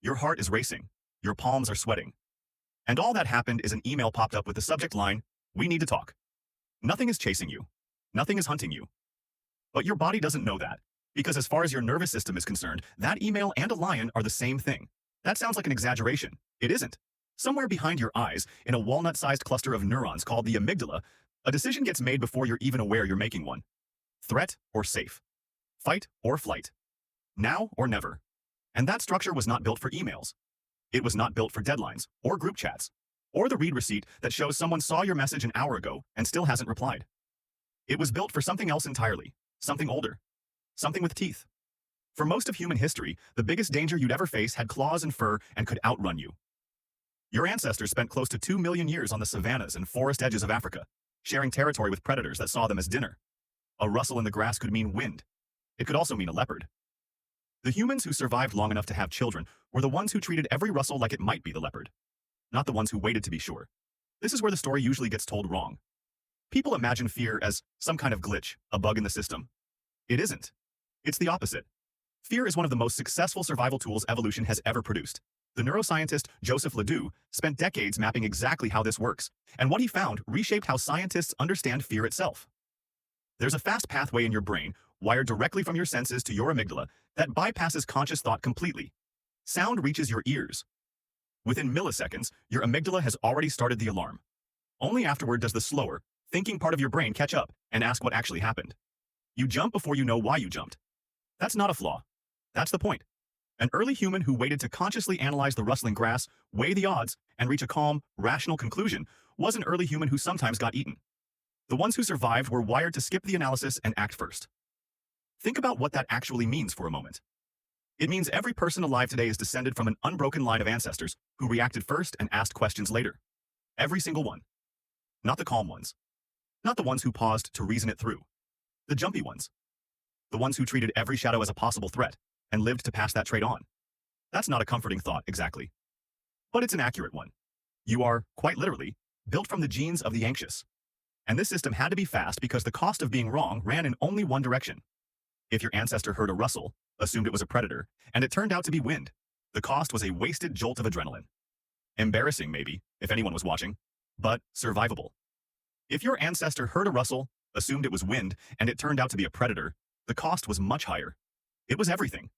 Your heart is racing. Your palms are sweating. And all that happened is an email popped up with the subject line, "We need to talk." Nothing is chasing you. Nothing is hunting you. But your body doesn't know that, because as far as your nervous system is concerned, that email and a lion are the same thing. That sounds like an exaggeration. It isn't. Somewhere behind your eyes, in a walnut-sized cluster of neurons called the amygdala, a decision gets made before you're even aware you're making one. Threat or safe. Fight or flight. Now or never. And that structure was not built for emails. It was not built for deadlines, or group chats, or the read receipt that shows someone saw your message an hour ago and still hasn't replied. It was built for something else entirely, something older, something with teeth. For most of human history, the biggest danger you'd ever face had claws and fur and could outrun you. Your ancestors spent close to 2 million years on the savannas and forest edges of Africa, sharing territory with predators that saw them as dinner. A rustle in the grass could mean wind. It could also mean a leopard. The humans who survived long enough to have children were the ones who treated every rustle like it might be the leopard, not the ones who waited to be sure. This is where the story usually gets told wrong. People imagine fear as some kind of glitch, a bug in the system. It isn't. It's the opposite. Fear is one of the most successful survival tools evolution has ever produced. The neuroscientist Joseph Ledoux spent decades mapping exactly how this works, and what he found reshaped how scientists understand fear itself. There's a fast pathway in your brain, wired directly from your senses to your amygdala, that bypasses conscious thought completely. Sound reaches your ears. Within milliseconds, your amygdala has already started the alarm. Only afterward does the slower, thinking part of your brain catch up and ask what actually happened. You jump before you know why you jumped. That's not a flaw. That's the point. An early human who waited to consciously analyze the rustling grass, weigh the odds, and reach a calm, rational conclusion was an early human who sometimes got eaten. The ones who survived were wired to skip the analysis and act first. Think about what that actually means for a moment. It means every person alive today is descended from an unbroken line of ancestors who reacted first and asked questions later. Every single one. Not the calm ones. Not the ones who paused to reason it through. The jumpy ones. The ones who treated every shadow as a possible threat and lived to pass that trait on. That's not a comforting thought, exactly. But it's an accurate one. You are, quite literally, built from the genes of the anxious. And this system had to be fast because the cost of being wrong ran in only one direction. If your ancestor heard a rustle, assumed it was a predator, and it turned out to be wind, the cost was a wasted jolt of adrenaline. Embarrassing, maybe, if anyone was watching, but survivable. If your ancestor heard a rustle, assumed it was wind, and it turned out to be a predator, the cost was much higher. It was everything.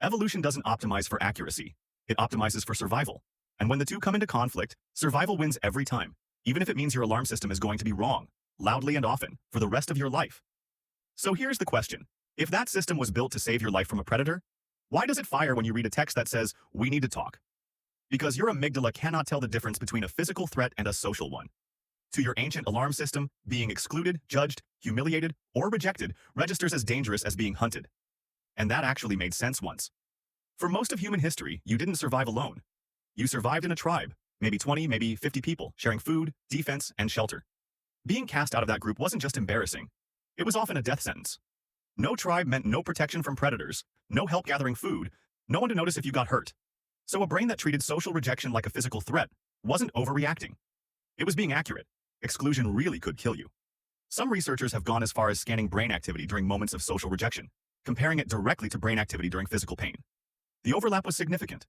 Evolution doesn't optimize for accuracy. It optimizes for survival. And when the two come into conflict, survival wins every time, even if it means your alarm system is going to be wrong, loudly and often, for the rest of your life. So here's the question. If that system was built to save your life from a predator, why does it fire when you read a text that says, "We need to talk"? Because your amygdala cannot tell the difference between a physical threat and a social one. To your ancient alarm system, being excluded, judged, humiliated, or rejected registers as dangerous as being hunted. And that actually made sense once. For most of human history, you didn't survive alone. You survived in a tribe, maybe 20, maybe 50 people, sharing food, defense, and shelter. Being cast out of that group wasn't just embarrassing. It was often a death sentence. No tribe meant no protection from predators, no help gathering food, no one to notice if you got hurt. So a brain that treated social rejection like a physical threat wasn't overreacting. It was being accurate. Exclusion really could kill you. Some researchers have gone as far as scanning brain activity during moments of social rejection, comparing it directly to brain activity during physical pain. The overlap was significant.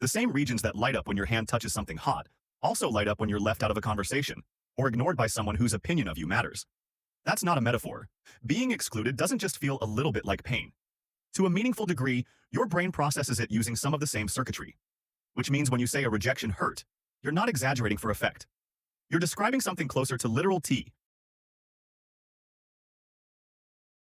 The same regions that light up when your hand touches something hot also light up when you're left out of a conversation or ignored by someone whose opinion of you matters. That's not a metaphor. Being excluded doesn't just feel a little bit like pain. To a meaningful degree, your brain processes it using some of the same circuitry. Which means when you say a rejection hurt, you're not exaggerating for effect. You're describing something closer to literal T,